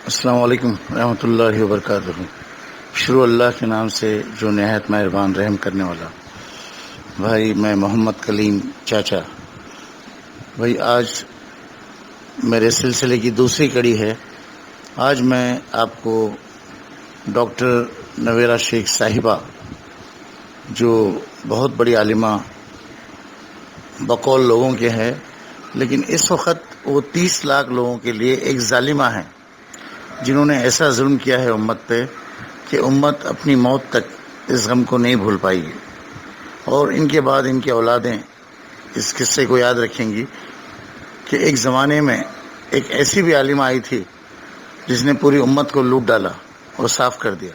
السلام علیکم رحمۃ اللہ وبرکاتہ۔ شروع اللہ کے نام سے جو نہایت مہربان رحم کرنے والا۔ بھائی میں محمد کلیم چاچا، بھائی آج میرے سلسلے کی دوسری کڑی ہے۔ آج میں آپ کو ڈاکٹر نویرہ شیخ صاحبہ، جو بہت بڑی عالمہ بقول لوگوں کے ہے، لیکن اس وقت وہ 30 لاکھ لوگوں کے لیے ایک ظالمہ ہیں، جنہوں نے ایسا ظلم کیا ہے امت پہ کہ امت اپنی موت تک اس غم کو نہیں بھول پائے گی، اور ان کے بعد ان کی اولادیں اس قصے کو یاد رکھیں گی کہ ایک زمانے میں ایک ایسی بھی عالمہ آئی تھی جس نے پوری امت کو لوٹ ڈالا اور صاف کر دیا۔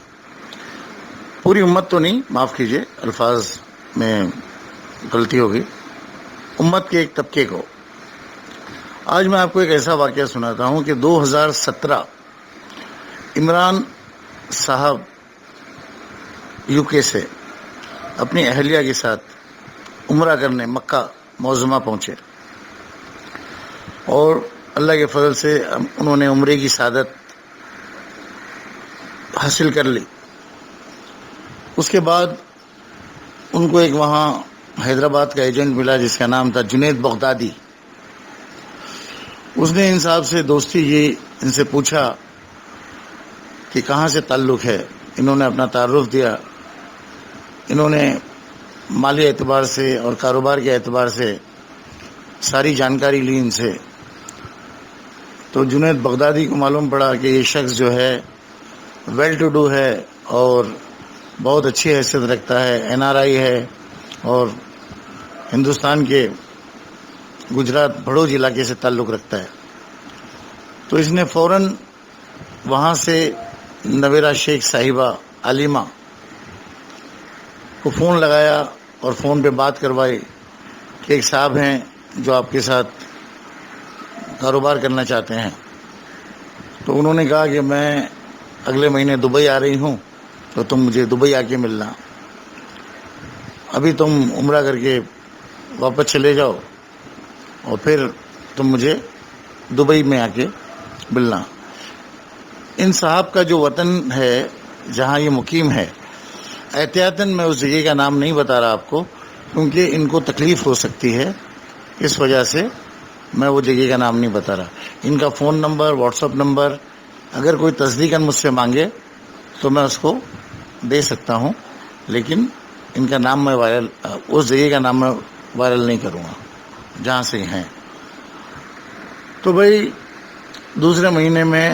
پوری امت تو نہیں، معاف کیجیے، الفاظ میں غلطی ہو گئی، امت کے ایک طبقے کو۔ آج میں آپ کو ایک ایسا واقعہ سناتا ہوں کہ 2017 عمران صاحب یو کے سے اپنی اہلیہ کے ساتھ عمرہ کرنے مکہ معظمہ پہنچے، اور اللہ کے فضل سے انہوں نے عمرے کی سعادت حاصل کر لی۔ اس کے بعد ان کو ایک وہاں حیدرآباد کا ایجنٹ ملا جس کا نام تھا جنید بغدادی۔ اس نے ان صاحب سے دوستی کی، ان سے پوچھا کہ کہاں سے تعلق ہے۔ انہوں نے اپنا تعارف دیا، انہوں نے مالی اعتبار سے اور کاروبار کے اعتبار سے ساری جانکاری لی ان سے۔ تو جنید بغدادی کو معلوم پڑا کہ یہ شخص جو ہے ویل ٹو ڈو ہے اور بہت اچھی حیثیت رکھتا ہے، NRI ہے، اور ہندوستان کے گجرات بھڑوج علاقے سے تعلق رکھتا ہے۔ تو اس نے فوراً وہاں سے نویرہ شیخ صاحبہ عالمہ کو فون لگایا اور فون پہ بات کروائی کہ ایک صاحب ہیں جو آپ کے ساتھ کاروبار کرنا چاہتے ہیں۔ تو انہوں نے کہا کہ میں اگلے مہینے دبئی آ رہی ہوں، تو تم مجھے دبئی آ کے ملنا، ابھی تم عمرہ کر کے واپس چلے جاؤ اور پھر تم مجھے دبئی میں آ کے ملنا۔ ان صاحب کا جو وطن ہے جہاں یہ مقیم ہے، احتیاطاً میں اس جگہ کا نام نہیں بتا رہا آپ کو، کیونکہ ان کو تکلیف ہو سکتی ہے، اس وجہ سے میں وہ جگہ کا نام نہیں بتا رہا۔ ان کا phone number, what's app number اگر کوئی تصدیقاً مجھ سے مانگے تو میں اس کو دے سکتا ہوں، لیکن ان کا نام میں وائرل، اس جگہ کا نام میں وائرل نہیں کروں گا جہاں سے ہیں۔ تو بھائی دوسرے مہینے میں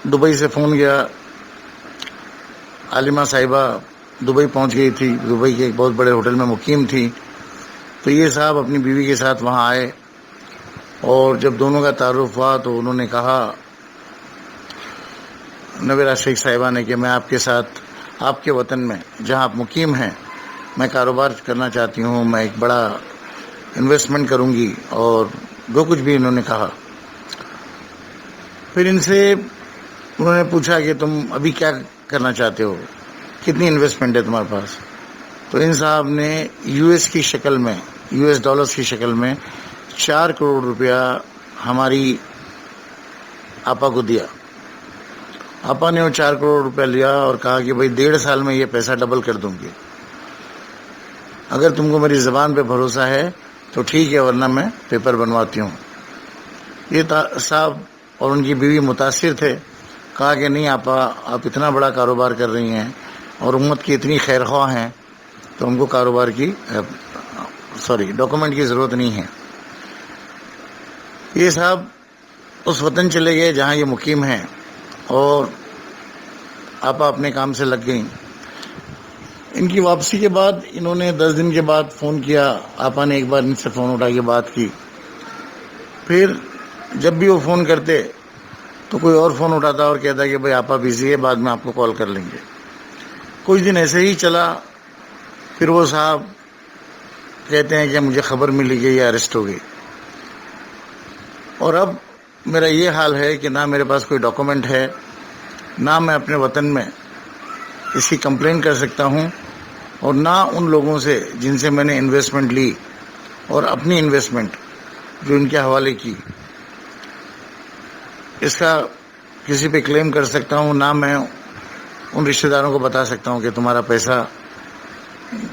دبئی سے فون گیا، عالمہ صاحبہ دبئی پہنچ گئی تھی، دبئی کے ایک بہت بڑے ہوٹل میں مقیم تھی۔ تو یہ صاحب اپنی بیوی کے ساتھ وہاں آئے، اور جب دونوں کا تعارف ہوا تو انہوں نے کہا نویرہ شیخ صاحبہ نے کہ میں آپ کے ساتھ آپ کے وطن میں جہاں آپ مقیم ہیں میں کاروبار کرنا چاہتی ہوں، میں ایک بڑا انویسٹمنٹ کروں گی، اور جو کچھ بھی انہوں نے کہا۔ پھر ان سے انہوں نے پوچھا کہ تم ابھی کیا کرنا چاہتے ہو، کتنی انویسٹمنٹ ہے تمہارے پاس؟ تو ان صاحب نے US کی شکل میں، US ڈالرز کی شکل میں 4 کروڑ روپیہ ہماری آپا کو دیا۔ آپا نے وہ 4 کروڑ روپیہ لیا اور کہا کہ بھائی 1.5 سال میں یہ پیسہ ڈبل کر دوں گی، اگر تم کو میری زبان پہ بھروسہ ہے تو ٹھیک ہے، ورنہ میں پیپر بنواتی ہوں۔ یہ صاحب اور ان کی بیوی متاثر تھے، کہا کہ نہیں آپا، آپ اتنا بڑا کاروبار کر رہی ہیں اور امت کی اتنی خیر خواہ ہیں، تو ہم کو کاروبار کی ڈاکومنٹ کی ضرورت نہیں ہے۔ یہ صاحب اس وطن چلے گئے جہاں یہ مقیم ہیں، اور آپا اپنے کام سے لگ گئیں۔ ان کی واپسی کے بعد انہوں نے 10 دن کے بعد فون کیا، آپا نے ایک بار ان سے فون اٹھا کے بات کی۔ پھر جب بھی وہ فون کرتے تو کوئی اور فون اٹھاتا اور کہتا کہ بھائی آپا بزی ہے، بعد میں آپ کو کال کر لیں گے۔ کچھ دن ایسے ہی چلا، پھر وہ صاحب کہتے ہیں کہ مجھے خبر ملی کہ یہ اریسٹ ہو گئی، اور اب میرا یہ حال ہے کہ نہ میرے پاس کوئی ڈاکومنٹ ہے، نہ میں اپنے وطن میں اس کی کمپلین کر سکتا ہوں، اور نہ ان لوگوں سے جن سے میں نے انویسٹمنٹ لی اور اپنی انویسٹمنٹ جو ان کے حوالے کی، اس کا کسی پہ کلیم کر سکتا ہوں، نہ میں ان رشتہ داروں کو بتا سکتا ہوں کہ تمہارا پیسہ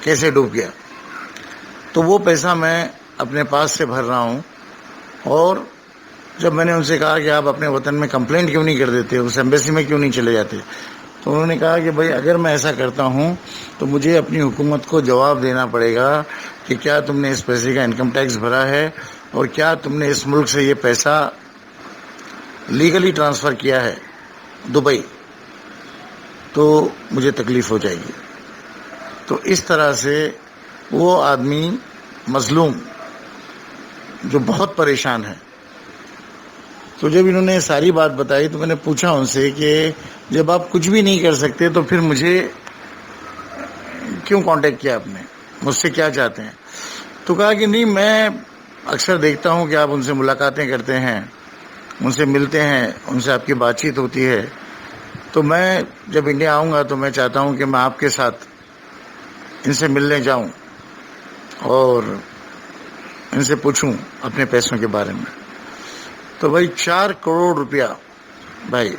کیسے ڈوب گیا. تو وہ پیسہ میں اپنے پاس سے بھر رہا ہوں. اور جب میں نے ان سے کہا کہ آپ اپنے وطن میں کمپلینٹ کیوں نہیں کر دیتے، اس ایمبیسی میں کیوں نہیں چلے جاتے، تو انہوں نے کہا کہ بھائی اگر میں ایسا کرتا ہوں تو مجھے اپنی حکومت کو جواب دینا پڑے گا کہ کیا تم نے اس پیسے کا انکم ٹیکس بھرا ہے، اور کیا تم نے اس ملک سے یہ پیسہ لیگلی ٹرانسفر کیا ہے دبئی، تو مجھے تکلیف ہو جائے گی. تو اس طرح سے وہ آدمی مظلوم جو بہت پریشان ہے. تو جب انہوں نے ساری بات بتائی تو میں نے پوچھا ان سے کہ جب آپ کچھ بھی نہیں کر سکتے تو پھر مجھے کیوں کانٹیکٹ کیا آپ نے، مجھ سے کیا چاہتے ہیں؟ تو کہا کہ نہیں، میں اکثر دیکھتا ہوں کہ آپ ان سے ملاقاتیں کرتے ہیں، ان سے ملتے ہیں، ان سے آپ کی بات چیت ہوتی ہے، تو میں جب انڈیا آؤں گا تو میں چاہتا ہوں کہ میں آپ کے ساتھ ان سے ملنے جاؤں اور ان سے پوچھوں اپنے پیسوں کے بارے میں. تو بھائی 4 کروڑ روپیہ بھائی